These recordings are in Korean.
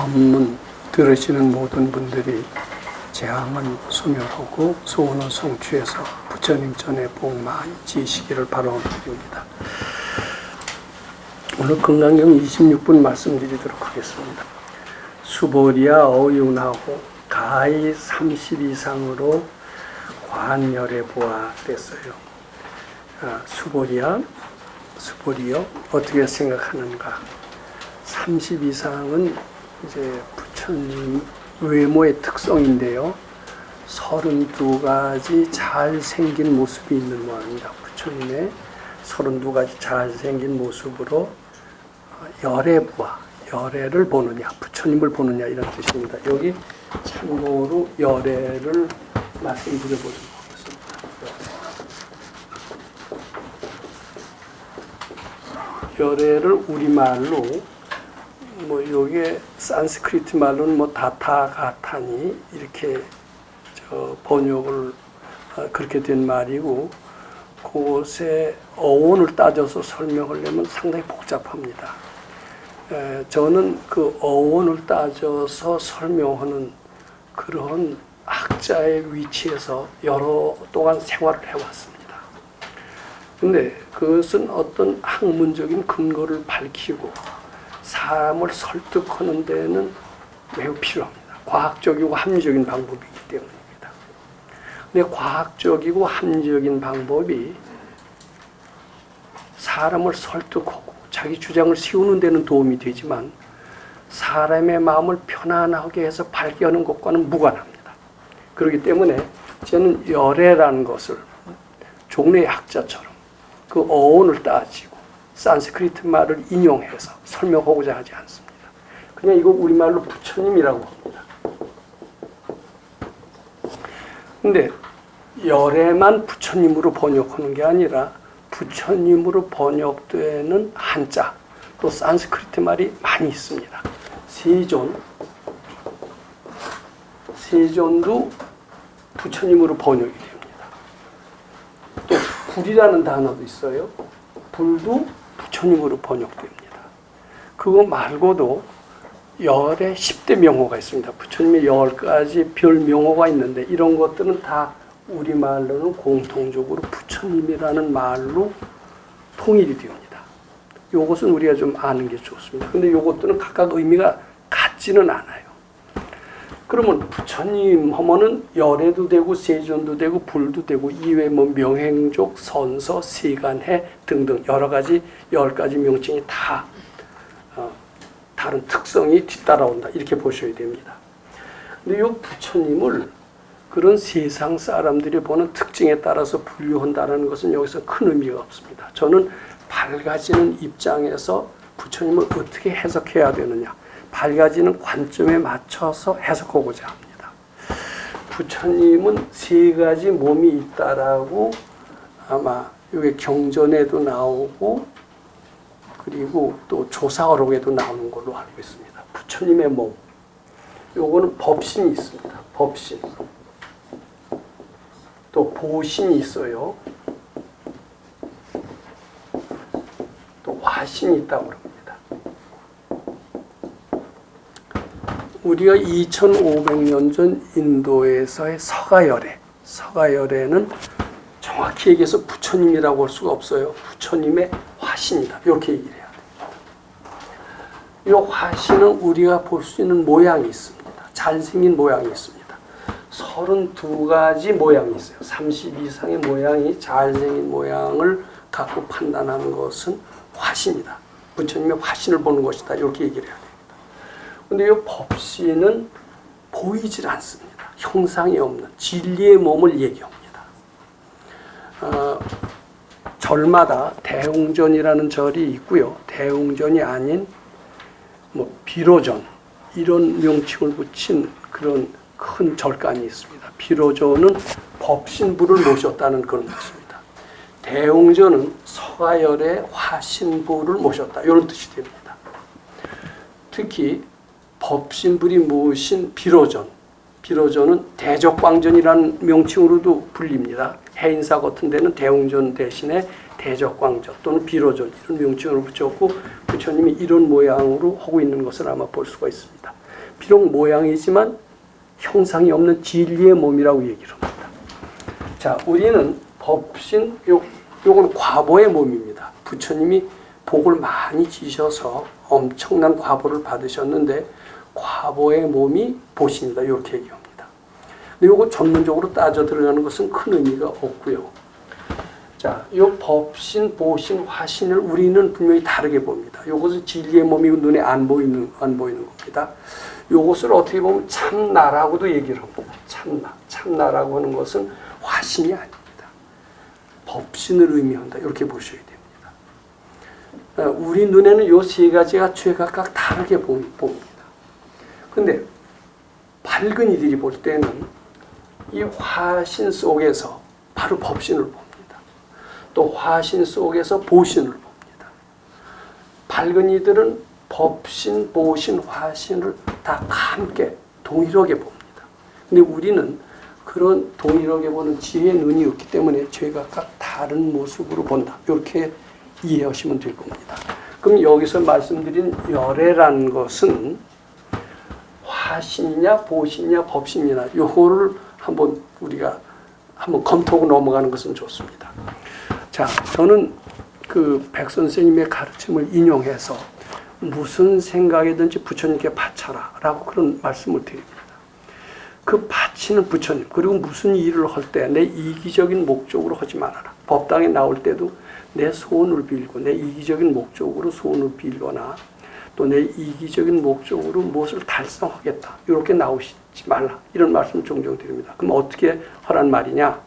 법문 들으시는 모든 분들이 재앙은 소멸하고 소원은 성취해서 부처님 전에 복 많이 지시기를 바라옵니다. 오늘 건강경 26분 말씀드리도록 하겠습니다. 수보리야 어윤하고 가히 30 이상으로 관열에 보아 그랬어요. 수보리요? 어떻게 생각하는가? 30 이상은 이제 부처님 외모의 특성인데요. 32가지 잘생긴 모습이 있는 모양입니다. 부처님의 32가지 잘생긴 모습으로 열애를 보느냐, 부처님을 보느냐 이런 뜻입니다. 여기 참고로 열애를 말씀드려보도록 하겠습니다. 열애를 우리말로 요게 산스크리트 말로는 다타가타니 이렇게 번역을 그렇게 된 말이고, 그것의 어원을 따져서 설명하려면 상당히 복잡합니다. 저는 그 어원을 따져서 설명하는 그런 학자의 위치에서 여러 동안 생활을 해왔습니다. 근데 그것은 어떤 학문적인 근거를 밝히고 사람을 설득하는 데는 매우 필요합니다. 과학적이고 합리적인 방법이기 때문입니다. 근데 과학적이고 합리적인 방법이 사람을 설득하고 자기 주장을 세우는 데는 도움이 되지만 사람의 마음을 편안하게 해서 발견하는 것과는 무관합니다. 그렇기 때문에 저는 열애라는 것을 종래의 학자처럼 그 어원을 따지고 산스크리트 말을 인용해서 설명하고자 하지 않습니다. 그냥 이거 우리말로 부처님이라고 합니다. 근데 열애만 부처님으로 번역하는 게 아니라 부처님으로 번역되는 한자, 또 산스크리트 말이 많이 있습니다. 세존도 부처님으로 번역이 됩니다. 또 불이라는 단어도 있어요. 불도 부처님으로 번역됩니다. 그거 말고도 열의 10대 명호가 있습니다. 부처님의 10가지 별 명호가 있는데 이런 것들은 다 우리말로는 공통적으로 부처님이라는 말로 통일이 됩니다. 이것은 우리가 좀 아는 게 좋습니다. 근데 이것들은 각각 의미가 같지는 않아요. 그러면 부처님 하면은 열애도 되고 세존도 되고 불도 되고 이외에 명행족, 선서, 시간해 등등 여러 가지 10가지 명칭이 다 다른 특성이 뒤따라온다 이렇게 보셔야 됩니다. 근데 이 부처님을 그런 세상 사람들이 보는 특징에 따라서 분류한다는 것은 여기서 큰 의미가 없습니다. 저는 밝아지는 입장에서 부처님을 어떻게 해석해야 되느냐, 밝아지는 관점에 맞춰서 해석하고자 합니다. 부처님은 3가지 몸이 있다라고 아마 여기 경전에도 나오고 그리고 또 조사어록에도 나오는 걸로 알고 있습니다. 부처님의 몸, 요거는 법신이 있습니다. 법신. 또 보신이 있어요. 또 화신이 있다고 합니다. 우리가 2500년 전 인도에서의 서가열애는 정확히 얘기해서 부처님이라고 할 수가 없어요. 부처님의 화신이다. 이렇게 얘기를 해야 됩니다. 이 화신은 우리가 볼 수 있는 모양이 있습니다. 잘생긴 모양이 있습니다. 32가지 모양이 있어요. 30 이상의 모양이 잘생긴 모양을 갖고 판단하는 것은 화신이다. 부처님의 화신을 보는 것이다. 이렇게 얘기를 해야 됩니다. 그런데 이 법신은 보이질 않습니다. 형상이 없는 진리의 몸을 얘기합니다. 절마다 대웅전이라는 절이 있고요. 대웅전이 아닌 비로전 이런 명칭을 붙인 그런 큰 절간이 있습니다. 비로전은 법신부를 모셨다는 그런 뜻입니다. 대웅전은 서가열의 화신부를 모셨다 이런 뜻이 됩니다. 특히 법신부리 모신 비로전은 대적광전이라는 명칭으로도 불립니다. 해인사 같은 데는 대웅전 대신에 대적광전 또는 비로전 이런 명칭으로 붙였고 부처님이 이런 모양으로 하고 있는 것을 아마 볼 수가 있습니다. 비록 모양이지만 형상이 없는 진리의 몸이라고 얘기를 합니다. 자, 우리는 법신, 요건 과보의 몸입니다. 부처님이 복을 많이 지셔서 엄청난 과보를 받으셨는데 과보의 몸이 보신이다. 이렇게 얘기합니다. 근데 요거 전문적으로 따져 들어가는 것은 큰 의미가 없고요. 자, 요 법신, 보신, 화신을 우리는 분명히 다르게 봅니다. 요것은 진리의 몸이고 눈에 안 보이는 겁니다. 요것을 어떻게 보면 참나라고도 얘기를 합니다. 참나라고 하는 것은 화신이 아닙니다. 법신을 의미한다. 이렇게 보셔야 됩니다. 우리 눈에는 요 세 가지가 최각각 다르게 봅니다. 근데 밝은 이들이 볼 때는 이 화신 속에서 바로 법신을 봅니다. 또 화신 속에서 보신을 봅니다. 밝은 이들은 법신, 보신, 화신을 다 함께 동일하게 봅니다. 근데 우리는 그런 동일하게 보는 지혜의 눈이 없기 때문에 제각각 다른 모습으로 본다. 이렇게 이해하시면 될 겁니다. 그럼 여기서 말씀드린 열애라는 것은 화신이냐, 보신이냐, 법신이냐 요거를 우리가 한번 검토하고 넘어가는 것은 좋습니다. 자, 저는 그 백 선생님의 가르침을 인용해서 무슨 생각이든지 부처님께 바쳐라 라고 그런 말씀을 드립니다. 그 바치는 부처님, 그리고 무슨 일을 할 때 내 이기적인 목적으로 하지 말아라. 법당에 나올 때도 내 소원을 빌고 내 이기적인 목적으로 소원을 빌거나 또 내 이기적인 목적으로 무엇을 달성하겠다. 이렇게 나오시지 말라. 이런 말씀 종종 드립니다. 그럼 어떻게 하란 말이냐?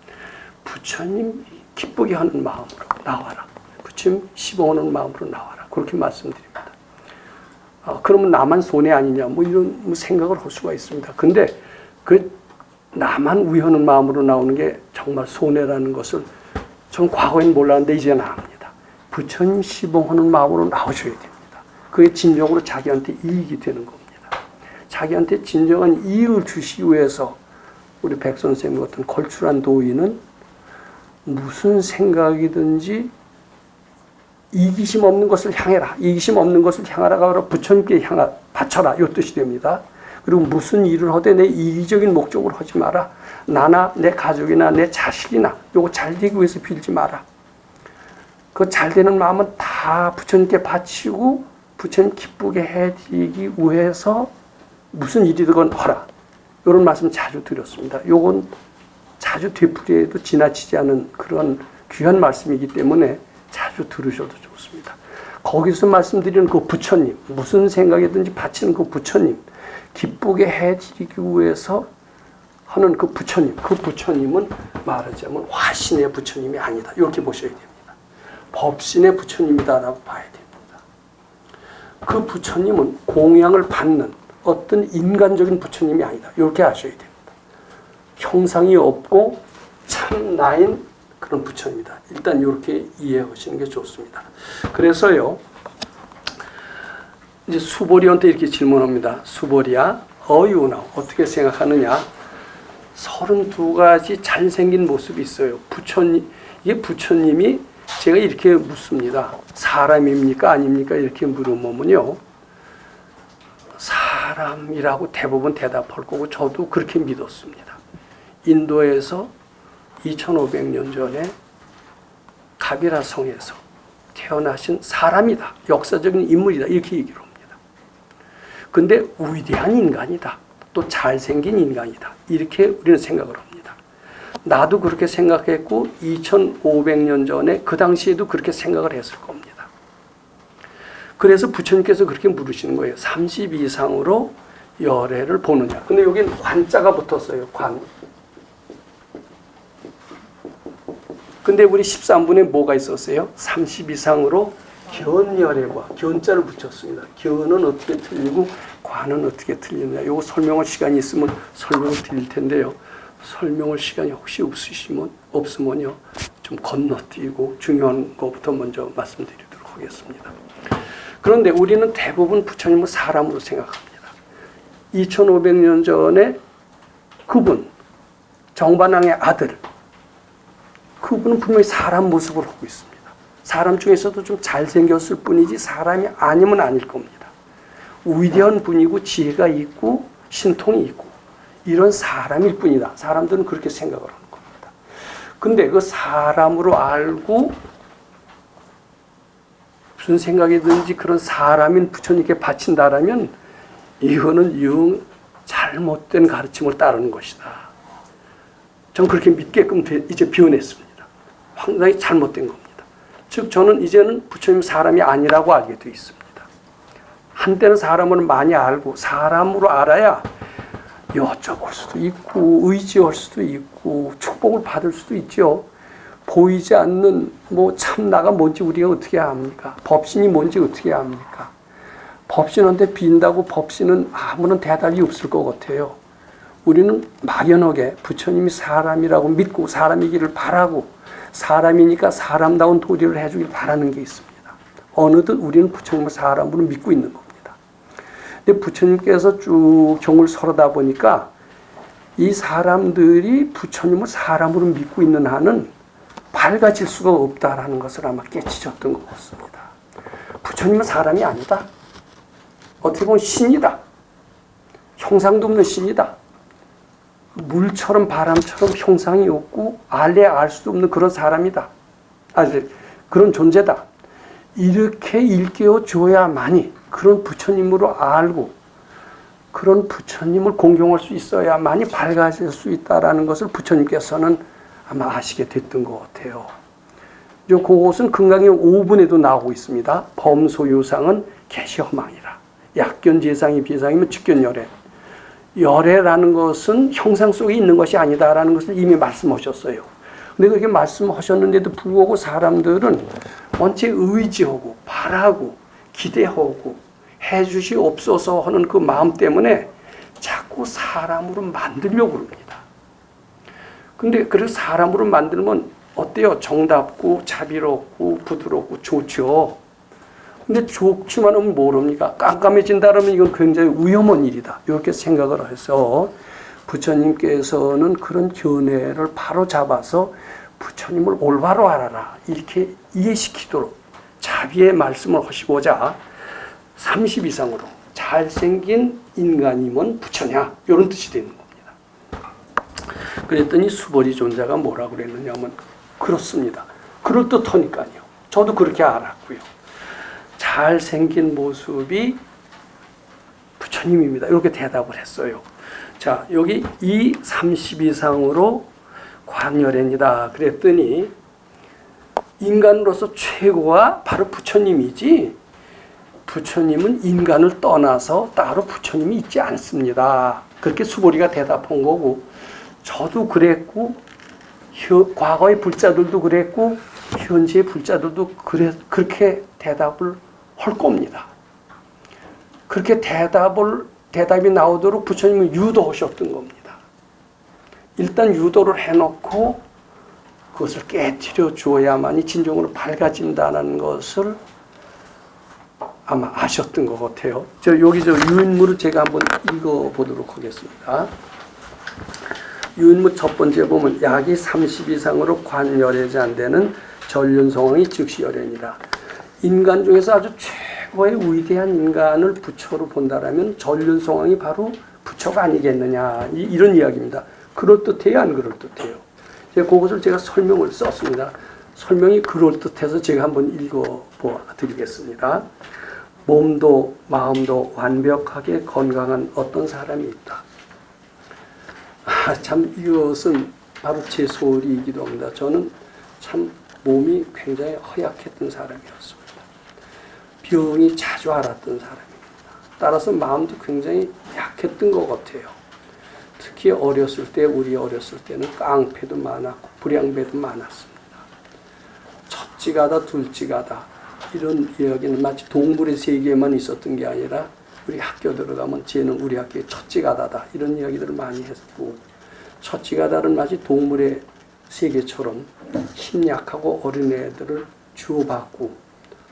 부처님 기쁘게 하는 마음으로 나와라. 부처님 시봉하는 마음으로 나와라. 그렇게 말씀드립니다. 그러면 나만 손해 아니냐? 이런 생각을 할 수가 있습니다. 근데 그 나만 위하는 마음으로 나오는 게 정말 손해라는 것을 전 과거엔 몰랐는데 이제는 압니다. 부처님 시봉하는 마음으로 나오셔야 됩니다. 그게 진정으로 자기한테 이익이 되는 겁니다. 자기한테 진정한 이익을 주시기 위해서 우리 백 선생님 같은 걸출한 도인은 무슨 생각이든지 이기심 없는 것을 향해라. 이기심 없는 것을 향하라가 바로 부처님께 바쳐라. 이 뜻이 됩니다. 그리고 무슨 일을 하되 내 이기적인 목적으로 하지 마라. 나나 내 가족이나 내 자식이나 요거 잘 되기 위해서 빌지 마라. 그 잘 되는 마음은 다 부처님께 바치고 부처님 기쁘게 해드리기 위해서 무슨 일이든 하라. 이런 말씀 자주 드렸습니다. 요건 자주 되풀이해도 지나치지 않은 그런 귀한 말씀이기 때문에 자주 들으셔도 좋습니다. 거기서 말씀드리는 그 부처님, 무슨 생각이든지 바치는 그 부처님, 기쁘게 해드리기 위해서 하는 그 부처님은 말하자면 화신의 부처님이 아니다. 이렇게 보셔야 됩니다. 법신의 부처님이다라고 봐야 됩니다. 그 부처님은 공양을 받는 어떤 인간적인 부처님이 아니다. 이렇게 아셔야 됩니다. 형상이 없고 참나인 그런 부처입니다. 일단 이렇게 이해하시는 게 좋습니다. 그래서요, 이제 수보리한테 이렇게 질문합니다. 수보리야, 어유나 어떻게 생각하느냐? 32가지 잘생긴 모습이 있어요. 이게 부처님이 제가 이렇게 묻습니다. 사람입니까? 아닙니까? 이렇게 물으면요. 사람이라고 대부분 대답할 거고 저도 그렇게 믿었습니다. 인도에서 2500년 전에 가비라 성에서 태어나신 사람이다. 역사적인 인물이다. 이렇게 얘기를 합니다. 근데 위대한 인간이다. 또 잘생긴 인간이다. 이렇게 우리는 생각을 합니다. 나도 그렇게 생각했고 2500년 전에 그 당시에도 그렇게 생각을 했을 겁니다. 그래서 부처님께서 그렇게 물으시는 거예요. 30 이상으로 열애를 보느냐. 근데 여기 관자가 붙었어요. 관. 근데 우리 13분에 뭐가 있었어요? 30 이상으로 견열애과 견자를 붙였습니다. 견은 어떻게 틀리고 관은 어떻게 틀리느냐. 이거 설명할 시간이 있으면 설명을 드릴 텐데요. 설명할 시간이 혹시 없으면요. 좀 건너뛰고 중요한 것부터 먼저 말씀드리도록 하겠습니다. 그런데 우리는 대부분 부처님을 사람으로 생각합니다. 2500년 전에 그분, 정반왕의 아들, 그분은 분명히 사람 모습을 하고 있습니다. 사람 중에서도 좀 잘생겼을 뿐이지 사람이 아니면 아닐 겁니다. 위대한 분이고 지혜가 있고 신통이 있고 이런 사람일 뿐이다. 사람들은 그렇게 생각을 하는 겁니다. 근데 그 사람으로 알고 무슨 생각이 드는지 그런 사람인 부처님께 바친다라면 이거는 영 잘못된 가르침을 따르는 것이다. 전 그렇게 믿게끔 이제 변했습니다. 상당히 잘못된 겁니다. 즉 저는 이제는 부처님 사람이 아니라고 알게 되어 있습니다. 한때는 사람을 많이 알고 사람으로 알아야 여쭤볼 수도 있고 의지할 수도 있고 축복을 받을 수도 있죠. 보이지 않는 뭐 참나가 뭔지 우리가 어떻게 압니까? 법신이 뭔지 어떻게 압니까? 법신한테 빈다고 법신은 아무런 대답이 없을 것 같아요. 우리는 막연하게 부처님이 사람이라고 믿고 사람이기를 바라고 사람이니까 사람다운 도리를 해주길 바라는 게 있습니다. 어느덧 우리는 부처님을 사람으로 믿고 있는 겁니다. 근데 부처님께서 쭉 경을 설하다 보니까 이 사람들이 부처님을 사람으로 믿고 있는 한은 밝아질 수가 없다라는 것을 아마 깨치셨던 것 같습니다. 부처님은 사람이 아니다. 어떻게 보면 신이다. 형상도 없는 신이다. 물처럼 바람처럼 형상이 없고 알래야 알 수도 없는 그런 사람이다. 그런 존재다. 이렇게 일깨워 줘야만이 그런 부처님으로 알고 그런 부처님을 공경할 수 있어야만이 밝아질 수 있다라는 것을 부처님께서는 아마 아시게 됐던 것 같아요. 그것은 금강의 5분에도 나오고 있습니다. 범소유상은 개시허망이라. 약견재상이 비상이면 직견열애. 열애라는 것은 형상 속에 있는 것이 아니다라는 것을 이미 말씀하셨어요. 근데 그렇게 말씀하셨는데도 불구하고 사람들은 원체 의지하고 바라고 기대하고 해주시옵소서 하는 그 마음 때문에 자꾸 사람으로 만들려고 그럽니다. 근데 그래서 사람으로 만들면 어때요? 정답고 자비롭고 부드럽고 좋죠. 근데 좋지만은 모릅니까? 깜깜해진다면 이건 굉장히 위험한 일이다. 이렇게 생각을 해서 부처님께서는 그런 견해를 바로 잡아서 부처님을 올바로 알아라. 이렇게 이해시키도록 자비의 말씀을 하시고자 30 이상으로 잘생긴 인간이면 부처냐. 이런 뜻이 되는 겁니다. 그랬더니 수보리 존자가 뭐라고 그랬느냐면 그렇습니다. 그럴듯하니까요. 저도 그렇게 알았고요. 잘생긴 모습이 부처님입니다. 이렇게 대답을 했어요. 자, 여기 이 30 이상으로 관열애니다. 그랬더니 인간으로서 최고가 바로 부처님이지 부처님은 인간을 떠나서 따로 부처님이 있지 않습니다. 그렇게 수보리가 대답한 거고 저도 그랬고 과거의 불자들도 그랬고 현재의 불자들도 그렇게 대답을 할 겁니다. 그렇게 대답이 나오도록 부처님은 유도하셨던 겁니다. 일단 유도를 해놓고 그것을 깨트려 주어야만이 진정으로 밝아진다는 것을 아마 아셨던 것 같아요. 여기 유인물을 제가 한번 읽어보도록 하겠습니다. 유인물 첫 번째 보면 약이 30 이상으로 관열애지 안 되는 전륜성황이 즉시 열애니라. 인간 중에서 아주 최고의 위대한 인간을 부처로 본다라면 전륜성황이 바로 부처가 아니겠느냐 이런 이야기입니다. 그럴듯해요, 안 그럴듯해요? 그것을 제가 설명을 썼습니다. 설명이 그럴듯해서 제가 한번 읽어드리겠습니다. 몸도 마음도 완벽하게 건강한 어떤 사람이 있다. 참 이것은 바로 제 소리이기도 합니다. 저는 참 몸이 굉장히 허약했던 사람이었습니다. 병이 자주 앓았던 사람입니다. 따라서 마음도 굉장히 약했던 것 같아요. 특히 우리 어렸을 때는 깡패도 많았고 불량배도 많았습니다. 첫째가다 둘째가다 이런 이야기는 마치 동물의 세계에만 있었던 게 아니라 우리 학교 들어가면 쟤는 우리 학교의 첫째가다다 이런 이야기들을 많이 했고 첫째가다는 마치 동물의 세계처럼 힘약하고 어린애들을 주고받고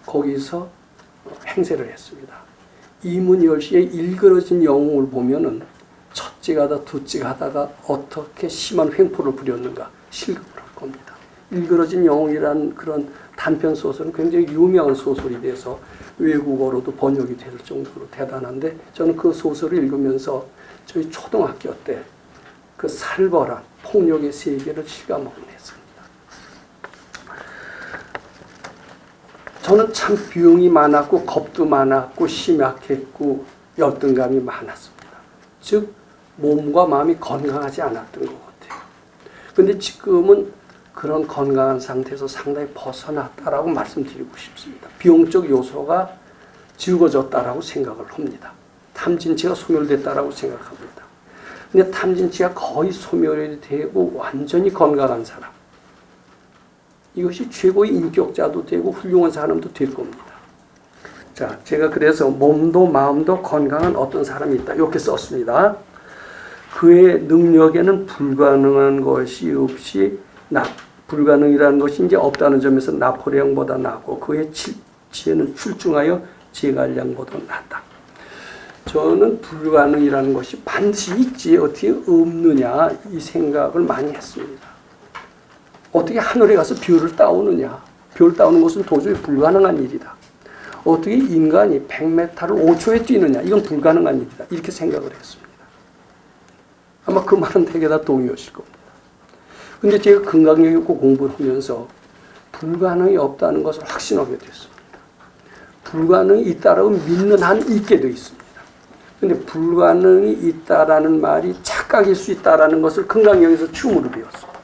거기서 행세를 했습니다. 이문열시의 일그러진 영웅을 보면은 첫째가다 둘째가다가 어떻게 심한 횡포를 부렸는가 실감을 할 겁니다. 일그러진 영웅이라는 그런 단편 소설은 굉장히 유명한 소설이 돼서 외국어로도 번역이 될 정도로 대단한데 저는 그 소설을 읽으면서 저희 초등학교 때 그 살벌한 폭력의 세계를 실감하곤 했습니다. 저는 참 비용이 많았고 겁도 많았고 심약했고 열등감이 많았습니다. 즉 몸과 마음이 건강하지 않았던 것 같아요. 그런데 지금은 그런 건강한 상태에서 상당히 벗어났다라고 말씀드리고 싶습니다. 비용적 요소가 적어졌다라고 생각을 합니다. 탐진치가 소멸됐다라고 생각합니다. 근데 탐진치가 거의 소멸이 되고 완전히 건강한 사람, 이것이 최고의 인격자도 되고 훌륭한 사람도 될 겁니다. 자, 제가 그래서 몸도 마음도 건강한 어떤 사람이 있다 이렇게 썼습니다. 그의 능력에는 불가능한 것이 없이 불가능이라는 것이 이제 없다는 점에서 나폴레옹보다 낫고 그의 지혜는 출중하여 제갈량보다 낫다. 저는 불가능이라는 것이 반드시 있지 어떻게 없느냐 이 생각을 많이 했습니다. 어떻게 하늘에 가서 별을 따오느냐. 별 따오는 것은 도저히 불가능한 일이다. 어떻게 인간이 100m를 5초에 뛰느냐. 이건 불가능한 일이다. 이렇게 생각을 했습니다. 아마 그 말은 되게 다 동의하실 겁니다. 근데 제가 건강력 있고 공부를 하면서 불가능이 없다는 것을 확신하게 됐습니다. 불가능이 있다라고 믿는 한 있게 되어 있습니다. 근데 불가능이 있다라는 말이 착각일 수 있다라는 것을 건강력에서 처음으로 배웠습니다.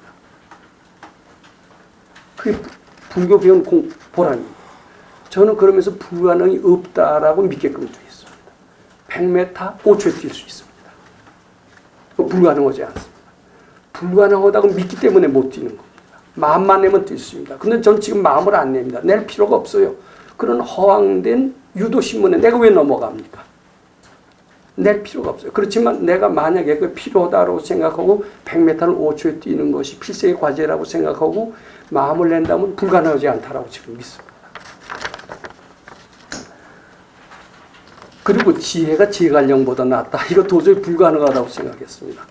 그게 불교 배운 보람입니다. 저는 그러면서 불가능이 없다라고 믿게끔 되어 있습니다. 100m 5초에 뛸 수 있습니다. 불가능하지 않습니다. 불가능하다고 믿기 때문에 못 뛰는 겁니다. 마음만 내면 뛸 수 있습니다. 근데 전 지금 마음을 안 냅니다. 낼 필요가 없어요. 그런 허황된 유도신문에 내가 왜 넘어갑니까? 낼 필요가 없어요. 그렇지만 내가 만약에 그 필요하다고 생각하고 100m를 5초에 뛰는 것이 필생의 과제라고 생각하고 마음을 낸다면 불가능하지 않다라고 지금 믿습니다. 그리고 지혜가 제갈량보다 낫다. 이거 도저히 불가능하다고 생각했습니다.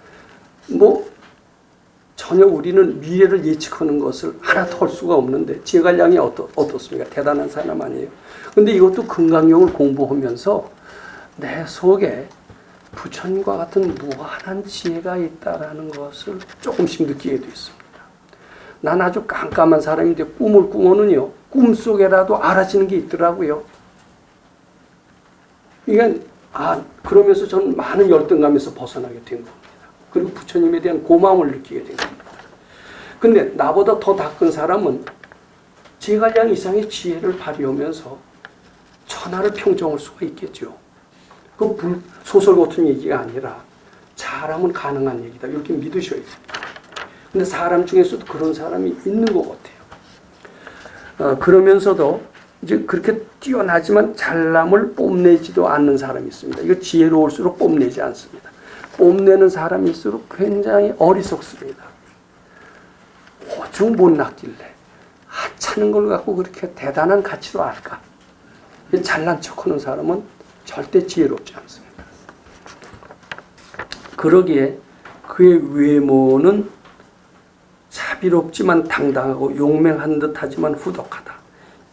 전혀 우리는 미래를 예측하는 것을 하나도 할 수가 없는데 제갈량이 어떻습니까? 대단한 사람 아니에요. 근데 이것도 건강력을 공부하면서 내 속에 부처님과 같은 무한한 지혜가 있다라는 것을 조금씩 느끼게 됐습니다. 난 아주 깜깜한 사람인데 꿈을 꾸면은요, 꿈속에라도 알아지는 게 있더라고요. 그러면서 저는 많은 열등감에서 벗어나게 된 겁니다. 그리고 부처님에 대한 고마움을 느끼게 된 겁니다. 근데 나보다 더 다 큰 사람은 제갈량 이상의 지혜를 발휘하면서 천하를 평정할 수가 있겠죠. 그 소설 같은 얘기가 아니라 잘하면 가능한 얘기다. 이렇게 믿으셔야 돼요. 근데 사람 중에서도 그런 사람이 있는 것 같아요. 그러면서도 이제 그렇게 뛰어나지만 잘남을 뽐내지도 않는 사람이 있습니다. 이거 지혜로울수록 뽐내지 않습니다. 뽐내는 사람일수록 굉장히 어리석습니다. 오죽 못났길래 하찮은 걸 갖고 그렇게 대단한 가치로 알까? 잘난 척하는 사람은 절대 지혜롭지 않습니다. 그러기에 그의 외모는 자비롭지만 당당하고 용맹한 듯하지만 후덕하다.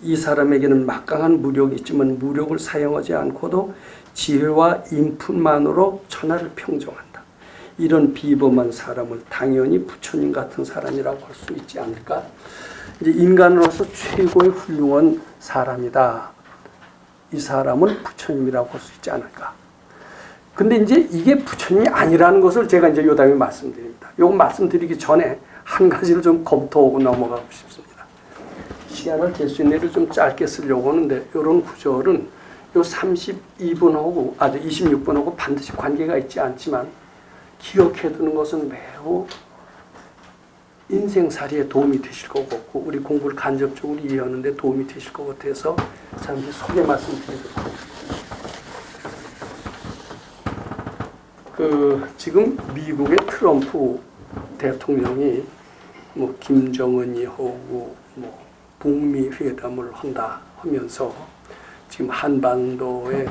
이 사람에게는 막강한 무력이 있지만 무력을 사용하지 않고도 지혜와 인품만으로 천하를 평정한다. 이런 비범한 사람을 당연히 부처님 같은 사람이라고 할 수 있지 않을까? 이제 인간으로서 최고의 훌륭한 사람이다. 이 사람은 부처님이라고 할 수 있지 않을까? 근데 이제 이게 부처님이 아니라는 것을 제가 이제 요 다음에 말씀드립니다. 요거 말씀드리기 전에 한 가지를 좀 검토하고 넘어가고 싶습니다. 시간을 될 수 있는 일을 좀 짧게 쓰려고 하는데 이런 구절은 요 32번하고 26번하고 반드시 관계가 있지 않지만 기억해두는 것은 매우 인생살이에 도움이 되실 것 같고 우리 공부를 간접적으로 이해하는 데 도움이 되실 것 같아서 잠시 소개 말씀드리도록 하겠습니다. 지금 미국의 트럼프 대통령이 김정은이 하고 북미 회담을 한다 하면서 지금 한반도에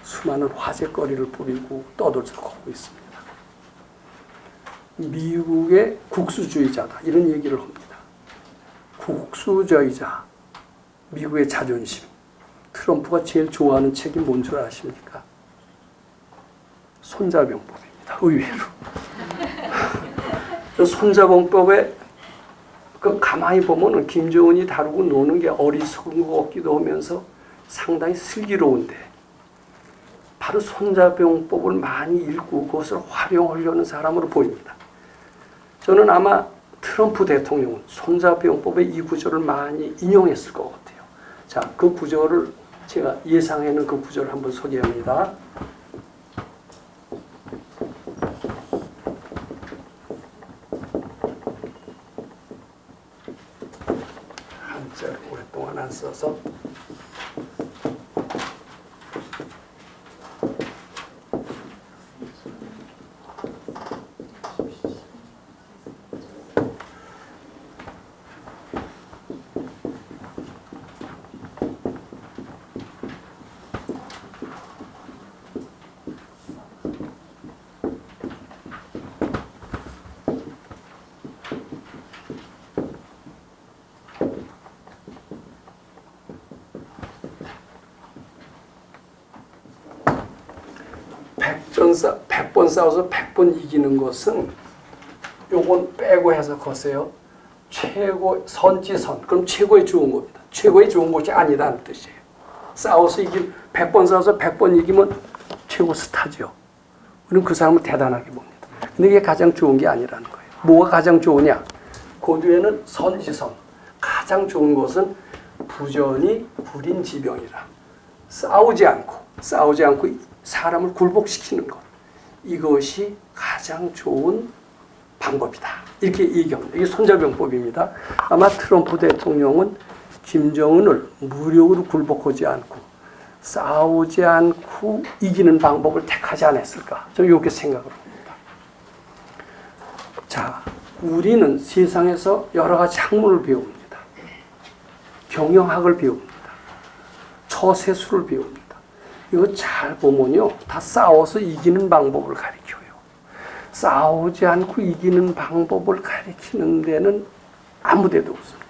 수많은 화제거리를 뿌리고 떠들썩하고 있습니다. 미국의 국수주의자다 이런 얘기를 합니다. 국수주의자, 미국의 자존심, 트럼프가 제일 좋아하는 책이 뭔 줄 아십니까? 손자병법입니다. 의외로. 손자병법에 그 가만히 보면은 김정은이 다루고 노는 게 어리석은 것 같기도 하면서 상당히 슬기로운데 바로 손자병법을 많이 읽고 그것을 활용하려는 사람으로 보입니다. 저는 아마 트럼프 대통령은 손자병법의 이 구절을 많이 인용했을 것 같아요. 자, 그 구절을 제가 예상하는 그 구절을 한번 소개합니다. 한자를 오랫동안 안 써서 백 번 싸워서 100번 이기는 것은 요건 빼고 해서 거세요. 최고 선지선. 그럼 최고의 좋은 겁니다. 최고의 좋은 것이 아니라는 뜻이에요. 싸워서 100번 싸워서 100번 이기면 최고 스타죠. 우리는 그 사람을 대단하게 봅니다. 근데 이게 가장 좋은 게 아니라는 거예요. 뭐가 가장 좋으냐? 고두에는 선지선. 가장 좋은 것은 부전이 불인지병이라. 싸우지 않고 사람을 굴복시키는 것. 이것이 가장 좋은 방법이다. 이렇게 얘기합니다. 이게 손자병법입니다. 아마 트럼프 대통령은 김정은을 무력으로 굴복하지 않고 싸우지 않고 이기는 방법을 택하지 않았을까. 저는 이렇게 생각을 합니다. 자, 우리는 세상에서 여러 가지 학문을 배웁니다. 경영학을 배웁니다. 처세술을 배웁니다. 이거 잘 보면요, 다 싸워서 이기는 방법을 가르쳐요. 싸우지 않고 이기는 방법을 가르치는 데는 아무 데도 없습니다.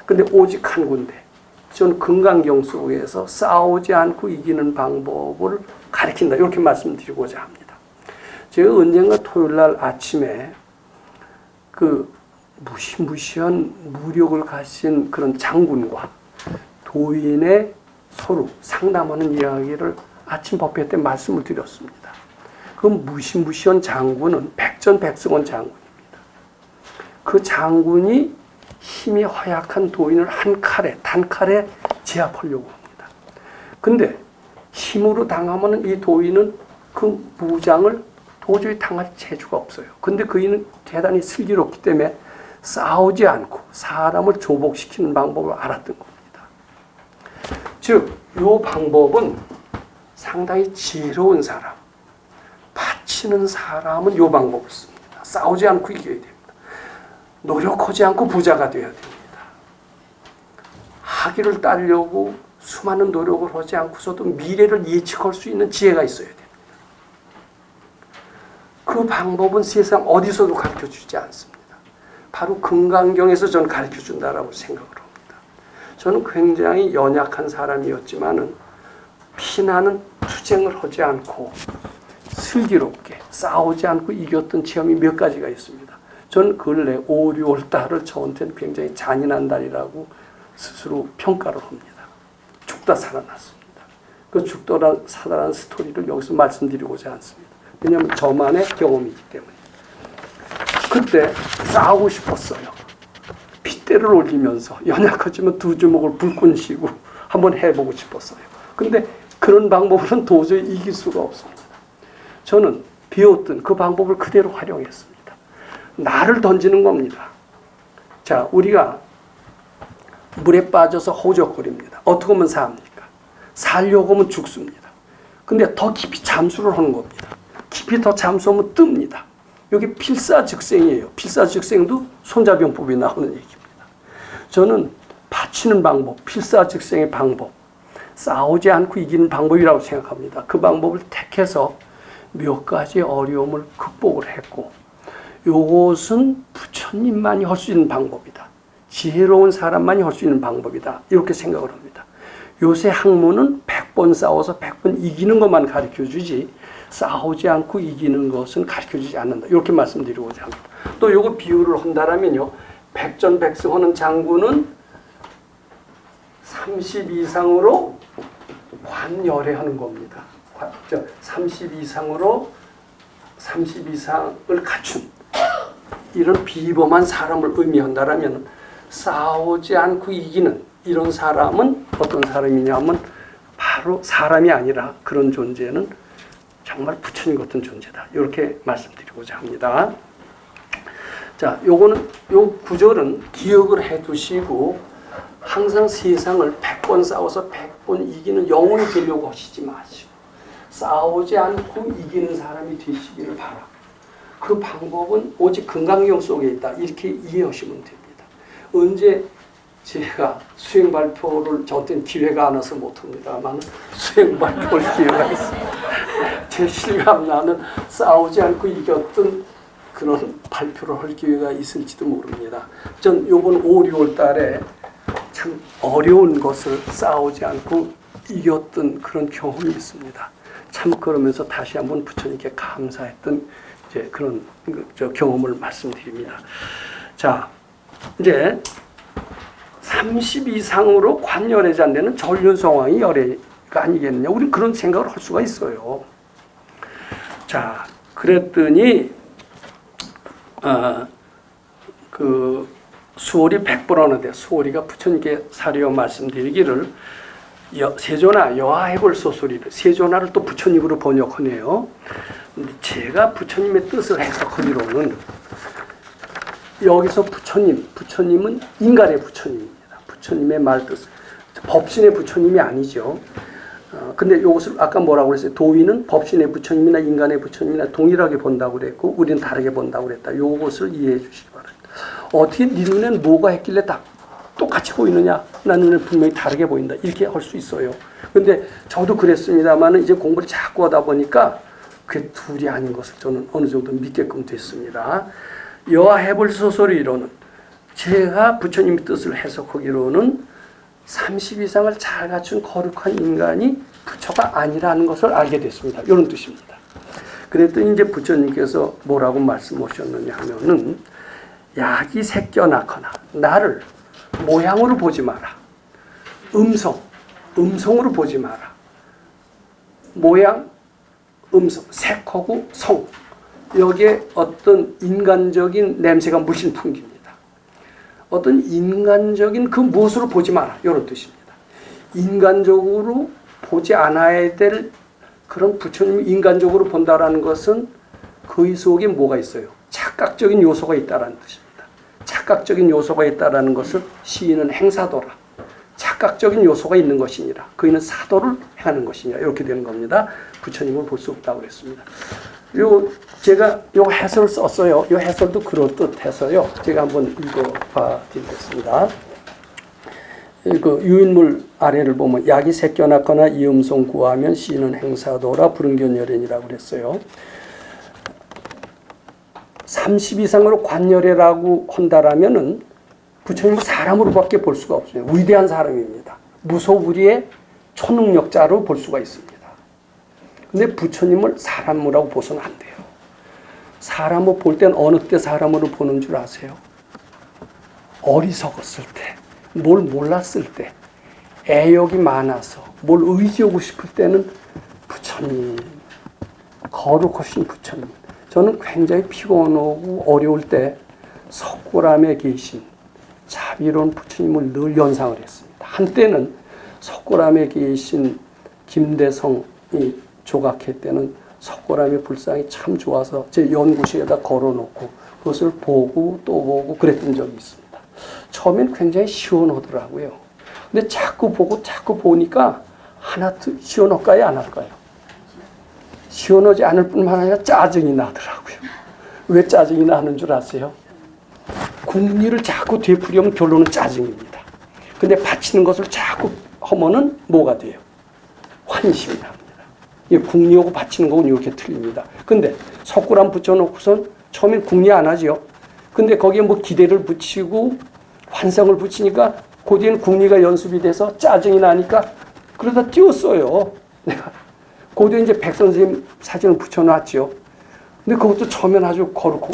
근데 오직 한 군데, 전 금강경 속에서 싸우지 않고 이기는 방법을 가르친다. 이렇게 말씀드리고자 합니다. 제가 언젠가 토요일 날 아침에 그 무시무시한 무력을 가진 그런 장군과 도인의 서로 상담하는 이야기를 아침 법회 때 말씀을 드렸습니다. 그 무시무시한 장군은 백전백승원 장군입니다. 그 장군이 힘이 허약한 도인을 단칼에 제압하려고 합니다. 근데 힘으로 당하면 이 도인은 그 무장을 도저히 당할 재주가 없어요. 근데 그이는 대단히 슬기롭기 때문에 싸우지 않고 사람을 조복시키는 방법을 알았던 겁니다. 즉, 이 방법은 상당히 지혜로운 사람, 바치는 사람은 이 방법을 씁니다. 싸우지 않고 이겨야 됩니다. 노력하지 않고 부자가 되어야 됩니다. 학위를 따려고 수많은 노력을 하지 않고서도 미래를 예측할 수 있는 지혜가 있어야 됩니다. 그 방법은 세상 어디서도 가르쳐주지 않습니다. 바로 금강경에서 저는 가르쳐준다라고 생각을 합니다. 저는 굉장히 연약한 사람이었지만은 피나는 투쟁을 하지 않고 슬기롭게 싸우지 않고 이겼던 체험이 몇 가지가 있습니다. 저는 근래 5, 6월 달을 저한테는 굉장히 잔인한 달이라고 스스로 평가를 합니다. 죽다 살아났습니다. 그 죽다 살아난 스토리를 여기서 말씀드리고자 않습니다. 왜냐하면 저만의 경험이기 때문에. 그때 싸우고 싶었어요. 핏대를 올리면서 연약하지만 두 주먹을 불끈 쥐고 한번 해보고 싶었어요. 근데 그런 방법으로는 도저히 이길 수가 없습니다. 저는 배웠던 그 방법을 그대로 활용했습니다. 나를 던지는 겁니다. 자, 우리가 물에 빠져서 허우적거립니다. 어떻게 하면 삽니까? 살려고 하면 죽습니다. 근데 더 깊이 잠수를 하는 겁니다. 깊이 더 잠수하면 뜹니다. 여기 필사즉생이에요. 필사즉생도 손자병법이 나오는 얘기입니다. 저는 바치는 방법, 필사즉생의 방법, 싸우지 않고 이기는 방법이라고 생각합니다. 그 방법을 택해서 몇 가지 어려움을 극복을 했고, 이것은 부처님만이 할 수 있는 방법이다. 지혜로운 사람만이 할 수 있는 방법이다. 이렇게 생각을 합니다. 요새 학문은 100번 싸워서 100번 이기는 것만 가르쳐주지 싸우지 않고 이기는 것은 가르쳐주지 않는다. 이렇게 말씀드리고자 합니다. 또 요거 비유를 한다면요. 백전백승하는 장군은 30 이상으로 관열애하는 겁니다. 30 이상으로 30 이상을 갖춘 이런 비범한 사람을 의미한다라면 싸우지 않고 이기는 이런 사람은 어떤 사람이냐면 바로 사람이 아니라 그런 존재는 정말 부처님 같은 존재다. 이렇게 말씀드리고자 합니다. 자, 요 구절은 기억을 해 두시고 항상 세상을 100번 싸워서 100번 이기는 영웅이 되려고 하시지 마시고 싸우지 않고 이기는 사람이 되시기를 바라고 그 방법은 오직 금강경 속에 있다. 이렇게 이해하시면 됩니다. 언제 제가 수행 발표를 저한테는 기회가 안 와서 못합니다만 수행 발표할 기회가 있습니다. 제 실감 나는 싸우지 않고 이겼던 그런 발표를 할 기회가 있을지도 모릅니다. 전 이번 5, 6월 달에 참 어려운 것을 싸우지 않고 이겼던 그런 경험이 있습니다. 참 그러면서 다시 한번 부처님께 감사했던 이제 그런 경험을 말씀드립니다. 자, 이제 30 이상으로 관열애자인데는 전륜성왕이 열애가 아니겠느냐. 우리는 그런 생각을 할 수가 있어요. 자, 그랬더니 그 수월이 100번 하는데 수월이가 부처님께 사려 말씀드리기를 세존아 여하해볼 소소리를 세존아를 또 부처님으로 번역하네요. 근데 제가 부처님의 뜻을 해석하기로는 여기서 부처님은 인간의 부처님입니다. 부처님의 말뜻, 법신의 부처님이 아니죠. 근데 이것을 아까 뭐라고 그랬어요? 도인은 법신의 부처님이나 인간의 부처님이나 동일하게 본다고 그랬고 우리는 다르게 본다고 그랬다. 이것을 이해해 주시기 바랍니다. 어떻게 네 눈에는 뭐가 했길래 다 똑같이 보이느냐? 나 눈에 분명히 다르게 보인다. 이렇게 할 수 있어요. 근데 저도 그랬습니다만 이제 공부를 자꾸 하다 보니까 그게 둘이 아닌 것을 저는 어느 정도 믿게끔 됐습니다. 여하해볼 소소리로는 제가 부처님의 뜻을 해석하기로는 30 이상을 잘 갖춘 거룩한 인간이 부처가 아니라는 것을 알게 됐습니다. 이런 뜻입니다. 그랬더니 이제 부처님께서 뭐라고 말씀하셨느냐 하면은 약이 새껴 낳거나 나를 모양으로 보지 마라. 음성으로 보지 마라. 모양, 음성, 색하고 성. 여기에 어떤 인간적인 냄새가 물씬 풍깁니다. 어떤 인간적인 그 무엇으로 보지 마라. 이런 뜻입니다. 인간적으로 보지 않아야 될 그런 부처님이 인간적으로 본다라는 것은 그 속에 뭐가 있어요? 착각적인 요소가 있다라는 뜻입니다. 착각적인 요소가 있다라는 것을 시인은 행사도라. 착각적인 요소가 있는 것이니라. 그이는 사도를 행하는 것이니라. 이렇게 되는 겁니다. 부처님을 볼 수 없다고 그랬습니다. 제가 요 해설을 썼어요. 요 해설도 그럴듯해서요. 제가 한번 읽어봐 드리겠습니다. 그 유인물 아래를 보면 약이 새겨 낳거나 이음성 구하면 시는 행사도라 불응견열애니라고 그랬어요. 30 이상으로 관열애라고 한다라면은 부처님을 사람으로밖에 볼 수가 없어요. 위대한 사람입니다. 무소불위의 초능력자로 볼 수가 있습니다. 근데 부처님을 사람이라고 보서는 안 돼요. 사람을 볼 땐 어느 때 사람으로 보는 줄 아세요? 어리석었을 때, 뭘 몰랐을 때, 애욕이 많아서 뭘 의지하고 싶을 때는 부처님, 거룩하신 부처님. 저는 굉장히 피곤하고 어려울 때 석굴암에 계신 자비로운 부처님을 늘 연상을 했습니다. 한때는 석굴암에 계신 김대성이 조각회 때는 석굴암의 불상이 참 좋아서 제 연구실에다 걸어놓고 그것을 보고 또 보고 그랬던 적이 있습니다. 처음엔 굉장히 시원하더라고요. 근데 자꾸 보니까 하나 시원할까요? 안 할까요? 시원하지 않을 뿐만 아니라 짜증이 나더라고요. 왜 짜증이 나는 줄 아세요? 국리를 자꾸 되풀이하면 결론은 짜증입니다. 근데 바치는 것을 자꾸 하면은 뭐가 돼요? 환심이 납니다. 국리하고 바치는 거는 이렇게 틀립니다. 근데 석굴암 붙여놓고선 처음엔 국리 안 하죠. 근데 거기에 뭐 기대를 붙이고 환상을 붙이니까 그 뒤에는 국리가 연습이 돼서 짜증이 나니까 그러다 띄웠어요. 내가 거기에 이제 백 선생님 사진을 붙여놨죠. 근데 그것도 처음엔 아주 거룩고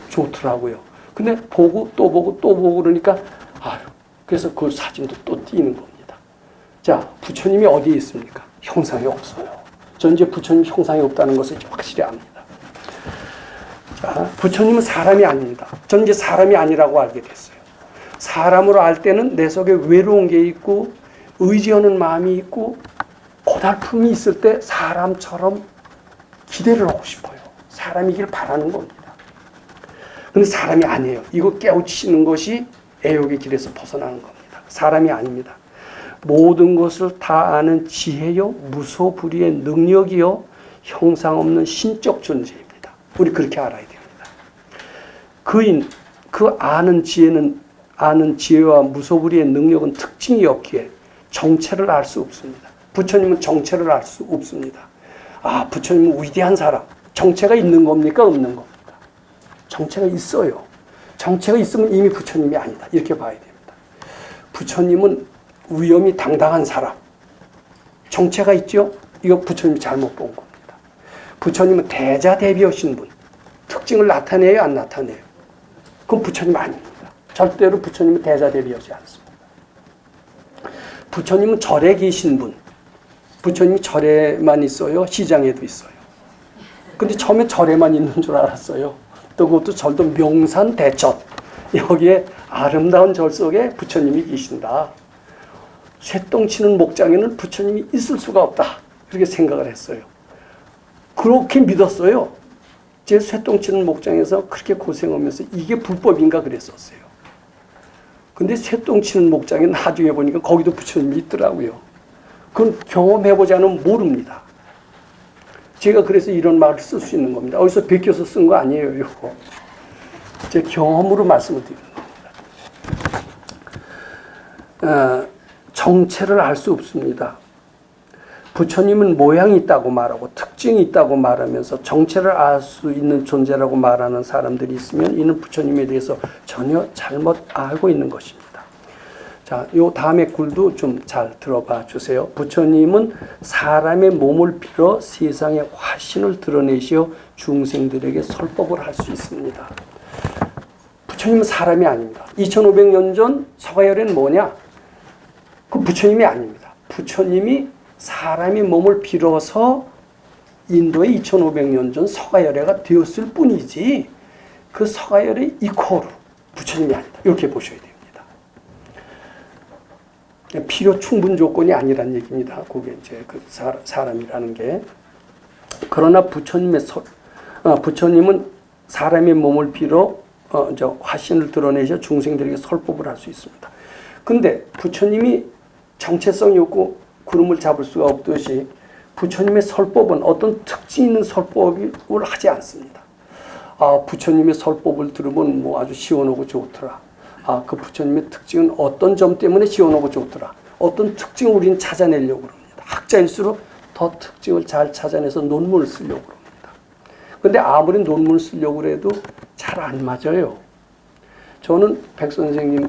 좋더라고요. 근데 보고 또 보고 또 보고 그러니까 아유, 그래서 그 사진도 또 띄는 겁니다. 자, 부처님이 어디에 있습니까? 형상이 없어요. 전 이제 부처님 형상이 없다는 것을 이제 확실히 압니다. 자, 부처님은 사람이 아닙니다. 전 이제 사람이 아니라고 알게 됐어요. 사람으로 알 때는 내 속에 외로운 게 있고 의지하는 마음이 있고 고달픔이 있을 때 사람처럼 기대를 하고 싶어요. 사람이길 바라는 겁니다. 근데 사람이 아니에요. 이거 깨우치는 것이 애욕의 길에서 벗어나는 겁니다. 사람이 아닙니다. 모든 것을 다 아는 지혜요, 무소불위의 능력이요, 형상 없는 신적 존재입니다. 우리 그렇게 알아야 됩니다. 그 아는 지혜와 무소불위의 능력은 특징이 없기에 정체를 알 수 없습니다. 부처님은 정체를 알 수 없습니다. 아, 부처님은 위대한 사람. 정체가 있는 겁니까? 없는 겁니까? 정체가 있어요. 정체가 있으면 이미 부처님이 아니다. 이렇게 봐야 됩니다. 부처님은 위엄이 당당한 사람. 정체가 있죠? 이거 부처님이 잘못 본 겁니다. 부처님은 대자대비하신 분. 특징을 나타내요? 안 나타내요? 그건 부처님 아닙니다. 절대로 부처님은 대자대비하지 않습니다. 부처님은 절에 계신 분. 부처님이 절에만 있어요? 시장에도 있어요? 근데 처음에 절에만 있는 줄 알았어요. 또 그것도 절도 명산대절. 여기에 아름다운 절 속에 부처님이 계신다. 쇠똥치는 목장에는 부처님이 있을 수가 없다. 그렇게 생각을 했어요. 그렇게 믿었어요. 제 쇠똥치는 목장에서 그렇게 고생하면서 이게 불법인가 그랬었어요. 근데 쇠똥치는 목장에 나중에 보니까 거기도 부처님이 있더라고요. 그건 경험해보지 않으면 모릅니다. 제가 그래서 이런 말을 쓸 수 있는 겁니다. 어디서 베껴서 쓴 거 아니에요, 이거. 제 경험으로 말씀을 드리는 겁니다. 정체를 알 수 없습니다. 부처님은 모양이 있다고 말하고 특징이 있다고 말하면서 정체를 알 수 있는 존재라고 말하는 사람들이 있으면 이는 부처님에 대해서 전혀 잘못 알고 있는 것입니다. 자, 요 다음에 글도 좀 잘 들어봐 주세요. 부처님은 사람의 몸을 빌어 세상의 화신을 드러내시어 중생들에게 설법을 할 수 있습니다. 부처님은 사람이 아닙니다. 2500년 전 서가열에는 뭐냐? 그 부처님이 아닙니다. 부처님이 사람의 몸을 빌어서 인도의 2500년 전 서가열애가 되었을 뿐이지 그 서가열의 이코르 부처님이 아니다. 이렇게 보셔야 됩니다. 필요 충분 조건이 아니란 얘기입니다. 그게 이제 그 사람이라는 게. 그러나 부처님은 사람의 몸을 빌어 화신을 드러내셔 중생들에게 설법을 할 수 있습니다. 근데 부처님이 정체성이 없고 구름을 잡을 수가 없듯이 부처님의 설법은 어떤 특징 있는 설법을 하지 않습니다. 아, 부처님의 설법을 들으면 뭐 아주 시원하고 좋더라. 아, 그 부처님의 특징은 어떤 점 때문에 시원하고 좋더라. 어떤 특징을 우리는 찾아내려고 그럽니다. 학자일수록 더 특징을 잘 찾아내서 논문을 쓰려고 그럽니다. 근데 아무리 논문을 쓰려고 해도 잘 안 맞아요. 저는 백 선생님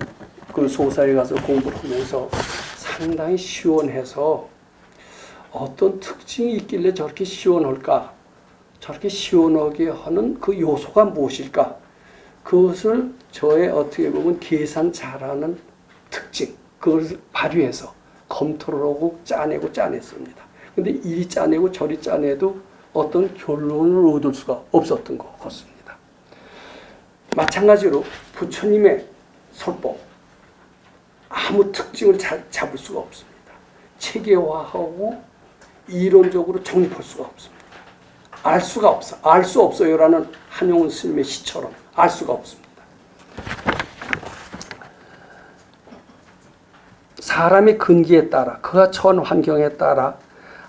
그 소사에 가서 공부를 하면서 상당히 시원해서 어떤 특징이 있길래 저렇게 시원할까? 저렇게 시원하게 하는 그 요소가 무엇일까? 그것을 저의 어떻게 보면 계산 잘하는 특징, 그것을 발휘해서 검토를 하고 짜냈습니다. 근데 이리 짜내고 저리 짜내도 어떤 결론을 얻을 수가 없었던 것 같습니다. 마찬가지로 부처님의 설법, 아무 특징을 잡을 수가 없습니다. 체계화하고 이론적으로 정립할 수가 없습니다. 알 수가 없어. 알 수 없어요라는 한용운 스님의 시처럼 알 수가 없습니다. 사람의 근기에 따라 그가 처한 환경에 따라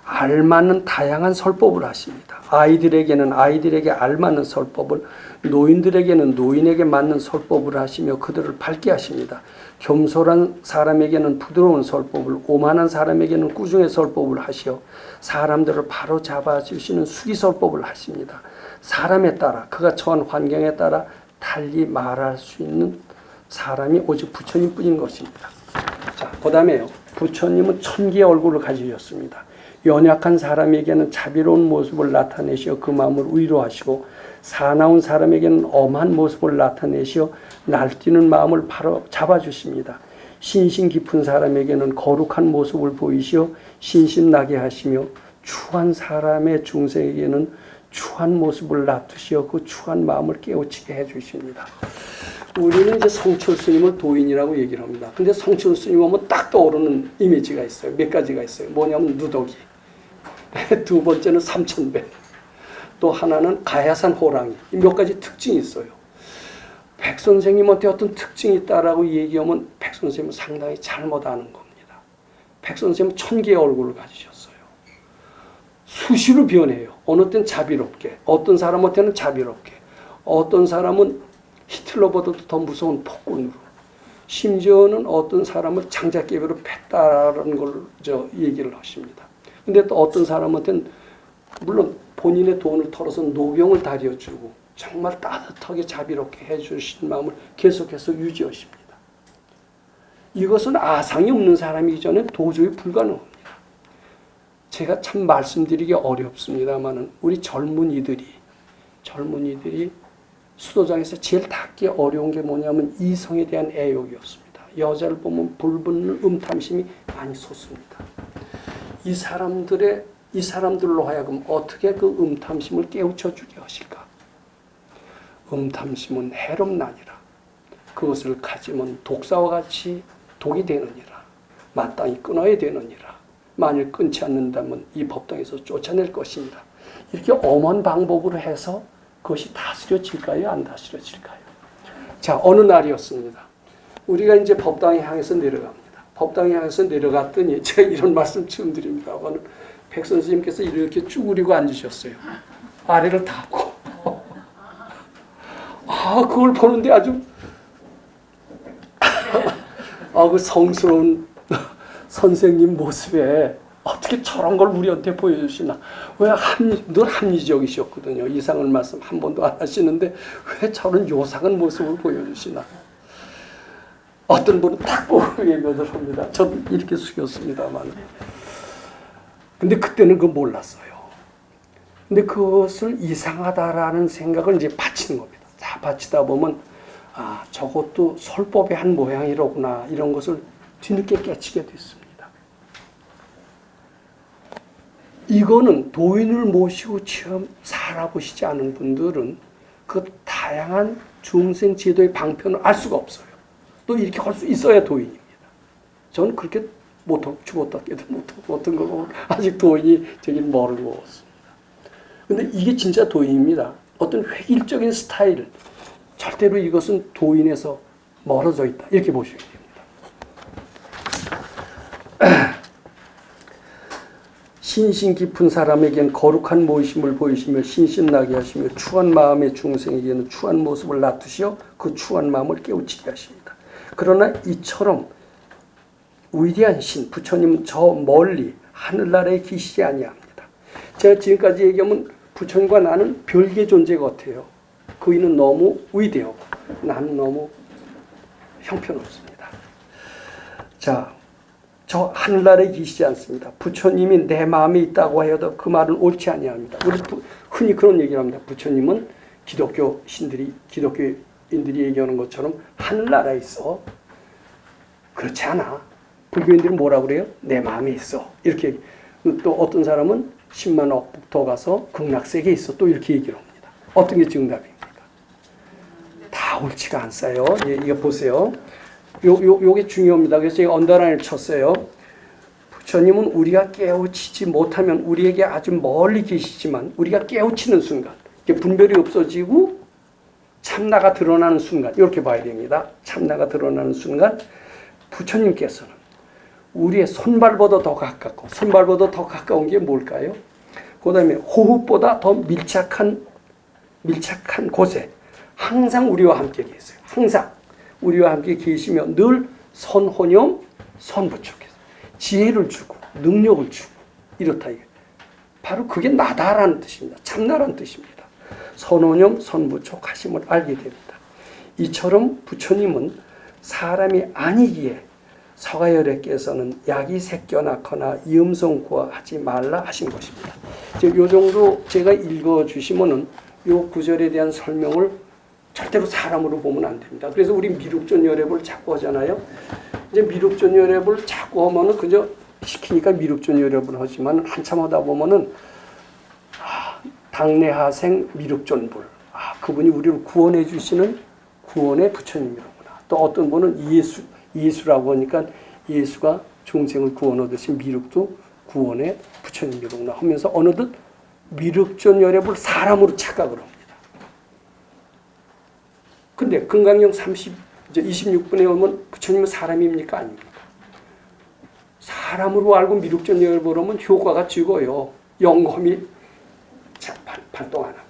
알맞는 다양한 설법을 하십니다. 아이들에게는 아이들에게 알맞는 설법을, 노인들에게는 노인에게 맞는 설법을 하시며 그들을 밝게 하십니다. 겸손한 사람에게는 부드러운 설법을, 오만한 사람에게는 꾸중의 설법을 하시어 사람들을 바로 잡아주시는 수기설법을 하십니다. 사람에 따라 그가 처한 환경에 따라 달리 말할 수 있는 사람이 오직 부처님뿐인 것입니다. 자, 그 다음에요. 부처님은 천개의 얼굴을 가지셨습니다. 연약한 사람에게는 자비로운 모습을 나타내시어 그 마음을 위로하시고 사나운 사람에게는 엄한 모습을 나타내시어 날뛰는 마음을 바로 잡아주십니다. 신심 깊은 사람에게는 거룩한 모습을 보이시어 신심나게 하시며 추한 사람의 중생에게는 추한 모습을 놔두시어 그 추한 마음을 깨우치게 해주십니다. 우리는 이제 성철 스님을 도인이라고 얘기를 합니다. 근데 성철 스님 하면 딱 떠오르는 이미지가 있어요. 몇 가지가 있어요. 뭐냐면 누더기. 두 번째는 삼천배. 또 하나는 가야산 호랑이. 몇 가지 특징이 있어요. 백 선생님한테 어떤 특징이 있다라고 얘기하면 백 선생님은 상당히 잘못 아는 겁니다. 백 선생님은 천개의 얼굴을 가지셨어요. 수시로 변해요. 어느 때는 자비롭게, 어떤 사람한테는 자비롭게, 어떤 사람은 히틀러보다도 더 무서운 폭군으로, 심지어는 어떤 사람을 장작개비로 팼다라는 걸 얘기를 하십니다. 근데 또 어떤 사람한테는 물론 본인의 돈을 털어서 노병을 다려주고 정말 따뜻하게 자비롭게 해주신 마음을 계속해서 유지하십니다. 이것은 아상이 없는 사람이기 전에 도저히 불가능합니다. 제가 참 말씀드리기 어렵습니다만 우리 젊은이들이 수도장에서 제일 닿기 어려운 게 뭐냐면 이성에 대한 애욕이었습니다. 여자를 보면 불붙는 음탐심이 많이 솟습니다. 이 사람들로 하여금 어떻게 그 음탐심을 깨우쳐 주게 하실까? 음탐심은 해롭나니라. 그것을 가지면 독사와 같이 독이 되느니라. 마땅히 끊어야 되느니라. 만일 끊지 않는다면 이 법당에서 쫓아낼 것입니다. 이렇게 엄한 방법으로 해서 그것이 다스려질까요? 안 다스려질까요? 자, 어느 날이었습니다. 우리가 이제 법당에 향해서 내려갑니다. 법당에 향해서 내려갔더니 제가 이런 말씀 처음 드립니다. 어느 백 선생님께서 이렇게 쭈그리고 앉으셨어요. 아래를 닫고. 그걸 보는데 아주 그 성스러운 선생님 모습에 어떻게 저런 걸 우리한테 보여주시나. 왜 늘 합리적이셨거든요. 이상한 말씀 한 번도 안 하시는데 왜 저런 요상한 모습을 보여주시나. 어떤 분은 탁 보고 예배를 합니다. 저도 이렇게 숙였습니다만. 근데 그때는 그거 몰랐어요. 근데 그것을 이상하다라는 생각을 이제 바치는 겁니다. 자, 바치다 보면 저것도 설법의 한 모양이로구나. 이런 것을 뒤늦게 깨치게 됐습니다. 이거는 도인을 모시고 처음 살아보시지 않은 분들은 그 다양한 중생 제도의 방편을 알 수가 없어요. 또 이렇게 할 수 있어야 도인입니다. 저는 그렇게 죽었다 깨도 못한 거고 아직 도인이 저기는 모르고 있습니다. 근데 이게 진짜 도인입니다. 어떤 획일적인 스타일, 절대로 이것은 도인에서 멀어져 있다. 이렇게 보셔야 됩니다. 신심 깊은 사람에겐 거룩한 모심을 보이시며 신심나게 하시며 추한 마음의 중생에게는 추한 모습을 놔두시어 그 추한 마음을 깨우치게 하십니다. 그러나 이처럼 위대한 신 부처님은 저 멀리 하늘나라에 계시지 아니합니다. 제가 지금까지 얘기하면 부처님과 나는 별개 존재 같아요. 그이는 너무 위대하고 나는 너무 형편없습니다. 자, 저 하늘나라에 계시지 않습니다. 부처님이 내 마음에 있다고 하여도 그 말은 옳지 아니합니다. 우리 흔히 그런 얘기를 합니다. 부처님은 기독교인들이 얘기하는 것처럼 하늘나라에 있어. 그렇지 않아. 불교인들은 뭐라고 그래요? 내 마음에 있어. 이렇게. 또 어떤 사람은 10만 억북터 가서 극락세계에 있어. 또 이렇게 얘기를 합니다. 어떤 게 정답입니까? 다 옳지가 않아요. 이거 보세요. 요게 중요합니다. 그래서 제가 언더라인을 쳤어요. 부처님은 우리가 깨우치지 못하면 우리에게 아주 멀리 계시지만 우리가 깨우치는 순간, 분별이 없어지고 참나가 드러나는 순간, 이렇게 봐야 됩니다. 참나가 드러나는 순간 부처님께서는 우리의 손발보다 더 가깝고, 손발보다 더 가까운 게 뭘까요? 그 다음에 호흡보다 더 밀착한 곳에 항상 우리와 함께 계세요. 항상 우리와 함께 계시며 늘 선호념, 선부처께서 지혜를 주고 능력을 주고 이렇다. 바로 그게 나다라는 뜻입니다. 참나라는 뜻입니다. 선호념, 선부처 하심을 알게 됩니다. 이처럼 부처님은 사람이 아니기에 서가열애께서는 약이 새겨 낳거나 이음성 구하지 말라 하신 것입니다. 요 정도 제가 읽어주시면은 요 구절에 대한 설명을 절대로 사람으로 보면 안 됩니다. 그래서 우리 미륵존열애를 자꾸 하잖아요. 이제 미륵존열애를 자꾸 하면은 그저 시키니까 미륵존열애를 하지만 한참 하다 보면은 당내하생 미륵존불. 그분이 우리를 구원해 주시는 구원의 부처님이로구나. 또 어떤 분은 예수라고 하니까 예수가 중생을 구원하듯이 미륵도 구원의 부처님이로구나 하면서 어느덧 미륵존열애를 사람으로 착각을 합니다. 근데 금강경 26분에 오면 부처님은 사람입니까? 아닙니까? 사람으로 알고 미륵존열애를 보면 효과가 적어요. 영검이 발동 안 합니다.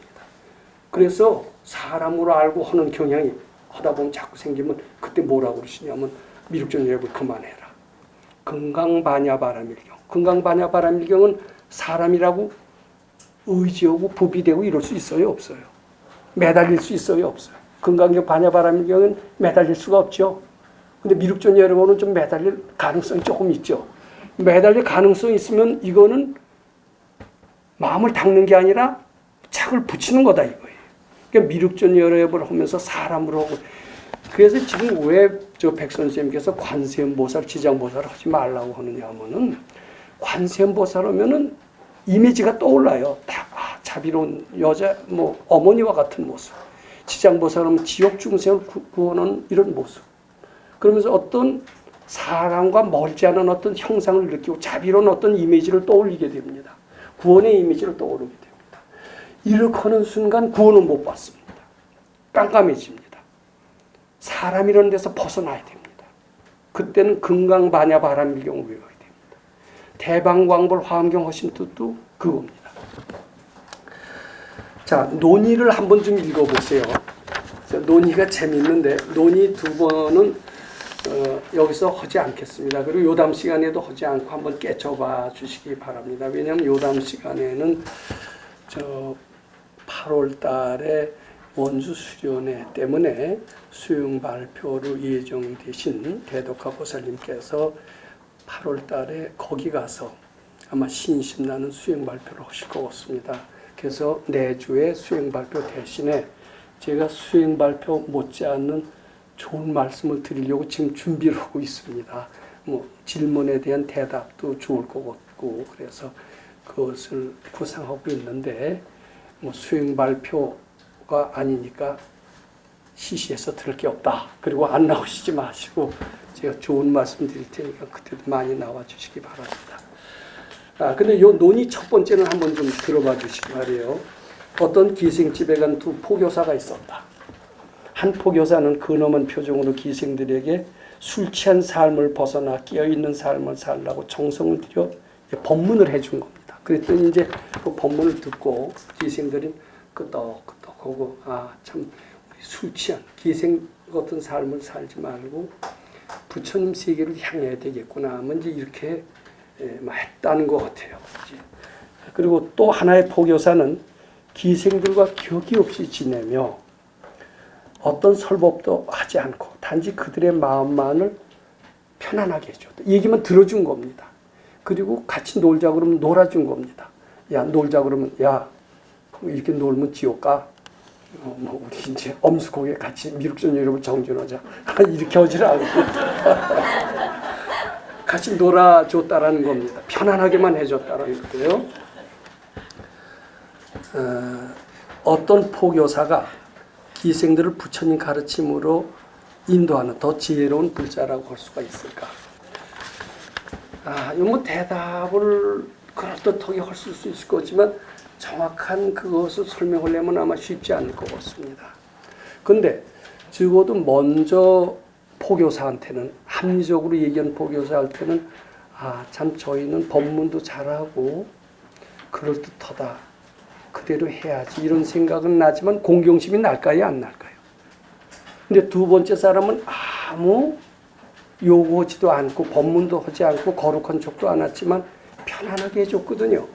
그래서 사람으로 알고 하는 경향이 하다 보면 자꾸 생기면 그때 뭐라고 그러시냐면 미륵존열애를 그만해라. 금강반야바라밀경. 금강반야바라밀경은 사람이라고 의지하고 부비되고 이럴 수 있어요? 없어요? 매달릴 수 있어요? 없어요? 금강경 반야바라밀경은 매달릴 수가 없죠. 근데 미륵존열애는 좀 매달릴 가능성이 조금 있죠. 매달릴 가능성이 있으면 이거는 마음을 닦는 게 아니라 착을 붙이는 거다 이거예요. 그러니까 미륵존열애를 하면서 사람으로 하고 그래서 지금 왜 저 백선생님께서 관세음보살, 지장보살을 하지 말라고 하느냐 하면은 관세음보살 하면은 이미지가 떠올라요. 자비로운 여자, 어머니와 같은 모습. 지장보살은 지옥 중생을 구하는 이런 모습. 그러면서 어떤 사람과 멀지 않은 어떤 형상을 느끼고 자비로운 어떤 이미지를 떠올리게 됩니다. 구원의 이미지를 떠오르게 됩니다. 이렇게 하는 순간 구원은 못 받습니다. 깜깜해집니다. 사람이라는 데서 벗어나야 됩니다. 그때는 금강반야바라밀경을 외워야 됩니다. 대방광불 화엄경 하신 뜻도 그겁니다. 자, 논의를 한번 좀 읽어보세요. 논의가 재밌는데 논의 두 번은 여기서 하지 않겠습니다. 그리고 요담 시간에도 하지 않고 한번 깨쳐봐 주시기 바랍니다. 왜냐하면 요담 시간에는 8월 달에 원주 수련회 때문에 수용 발표로 예정되신 대덕화 보살님께서 8월 달에 거기 가서 아마 신심나는 수행 발표를 하실 것 같습니다. 그래서 내주에 수행 발표 대신에 제가 수행 발표 못지않는 좋은 말씀을 드리려고 지금 준비를 하고 있습니다. 질문에 대한 대답도 좋을 것 같고 그래서 그것을 구상하고 있는데 수행 발표가 아니니까 시시해서 들을 게 없다. 그리고 안 나오시지 마시고 제가 좋은 말씀 드릴 테니까 그때도 많이 나와 주시기 바랍니다. 근데 요 논의 첫 번째는 한번 좀 들어봐 주시기 바래요. 어떤 기생집에 간 두 포교사가 있었다. 한 포교사는 근엄한 표정으로 기생들에게 술 취한 삶을 벗어나 깨어있는 삶을 살라고 정성을 들여 법문을 해준 겁니다. 그랬더니 이제 그 법문을 듣고 기생들이 끄떡끄떡하고 참 술 취한 기생 같은 삶을 살지 말고 부처님 세계를 향해야 되겠구나 하면 이제 이렇게 했다는 것 같아요. 그리고 또 하나의 포교사는 기생들과 격이 없이 지내며 어떤 설법도 하지 않고 단지 그들의 마음만을 편안하게 해줬다. 얘기만 들어준 겁니다. 그리고 같이 놀자 그러면 놀아준 겁니다. 야 놀자 그러면 야 이렇게 놀면 지옥 가. 우리 이제 엄숙하게 같이 미륵존열애를 정진하자. 이렇게 하지 않고 같이 놀아줬다라는 겁니다. 편안하게만 해줬다라는 거예요. 어떤 포교사가 기생들을 부처님 가르침으로 인도하는 더 지혜로운 불자라고 할 수가 있을까? 이거 대답을 그럴듯하게 할 수 있을 거지만 정확한 그것을 설명하려면 아마 쉽지 않을 것 같습니다. 근데 적어도 먼저 포교사한테는 합리적으로 얘기한 포교사한테는 참 저희는 법문도 잘하고 그럴듯하다. 그대로 해야지 이런 생각은 나지만 공경심이 날까요? 안 날까요? 근데 두 번째 사람은 아무 요구하지도 않고 법문도 하지 않고 거룩한 척도 안 했지만 편안하게 해줬거든요.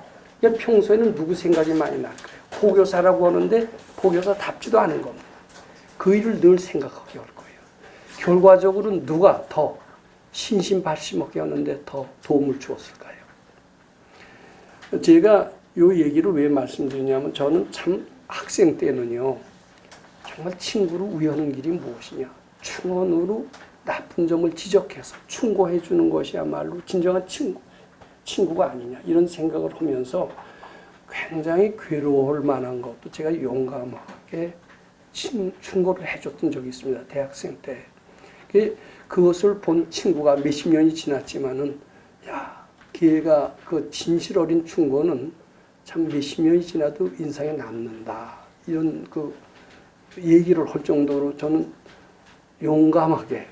평소에는 누구 생각이 많이 날까요? 포교사라고 하는데 포교사답지도 않은 겁니다. 그 일을 늘 생각하게 할 거예요. 결과적으로 누가 더 신심발심하게 하는데 더 도움을 주었을까요? 제가 이 얘기를 왜 말씀드리냐면 저는 참 학생 때는요. 정말 친구를 위하는 길이 무엇이냐. 충언으로 나쁜 점을 지적해서 충고해 주는 것이야말로 진정한 친구가 아니냐. 이런 생각을 하면서 굉장히 괴로울 만한 것도 제가 용감하게 충고를 해줬던 적이 있습니다. 대학생 때. 그것을 본 친구가 몇십 년이 지났지만은, 야, 걔가 그 진실 어린 충고는 참 몇십 년이 지나도 인상에 남는다. 이런 그 얘기를 할 정도로 저는 용감하게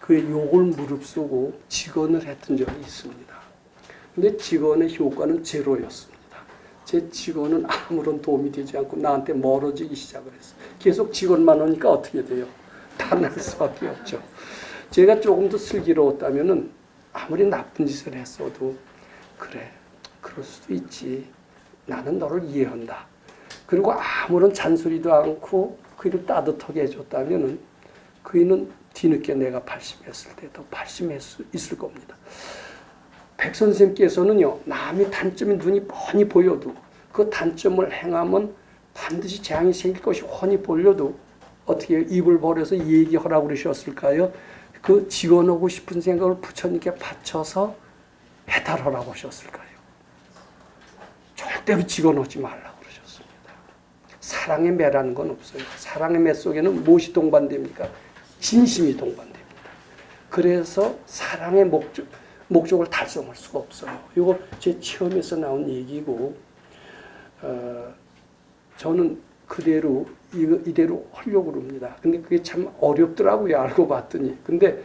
그의 욕을 무릅쓰고 직언을 했던 적이 있습니다. 근데 직언의 효과는 제로였습니다. 제 직언은 아무런 도움이 되지 않고 나한테 멀어지기 시작을 했어요. 계속 직언만 하니까 어떻게 돼요? 다 날 수밖에 없죠. 제가 조금 더 슬기로웠다면은 아무리 나쁜 짓을 했어도 그래, 그럴 수도 있지. 나는 너를 이해한다. 그리고 아무런 잔소리도 않고 그를 따뜻하게 해줬다면은 그이는 뒤늦게 내가 발심했을 때 더 발심할 수 있을 겁니다. 백 선생님께서는요, 남의 단점이 눈이 뻔히 보여도 그 단점을 행하면 반드시 재앙이 생길 것이 훤히 보여도 어떻게 입을 벌여서 얘기하라고 그러셨을까요? 그 직언하고 싶은 생각을 부처님께 바쳐서 해달라고 하셨을까요? 절대로 직언하지 말라고 그러셨습니다. 사랑의 매라는 건 없어요. 사랑의 매 속에는 무엇이 동반됩니까? 진심이 동반됩니다. 그래서 사랑의 목적을 달성할 수가 없어요. 이거 제 체험에서 나온 얘기고, 저는 그대로 이대로 하려고 그럽니다. 근데 그게 참 어렵더라고요. 알고 봤더니. 근데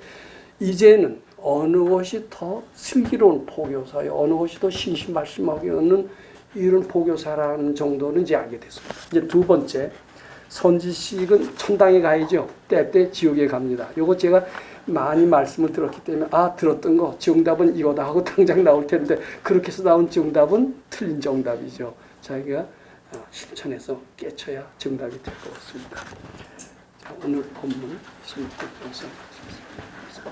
이제는 어느 것이 더 슬기로운 포교사요, 어느 것이 더 신심말씀하게 하는 이런 포교사라는 정도는 이제 알게 됐습니다. 이제 두 번째, 선지식은 천당에 가야죠. 때때 지옥에 갑니다. 요거 제가 많이 말씀을 들었기 때문에 들었던 거 정답은 이거다 하고 당장 나올 텐데 그렇게 해서 나온 정답은 틀린 정답이죠. 자기가 실천해서 깨쳐야 정답이 될 것 같습니다. 자, 오늘 본문 16분 영상 마치겠습니다.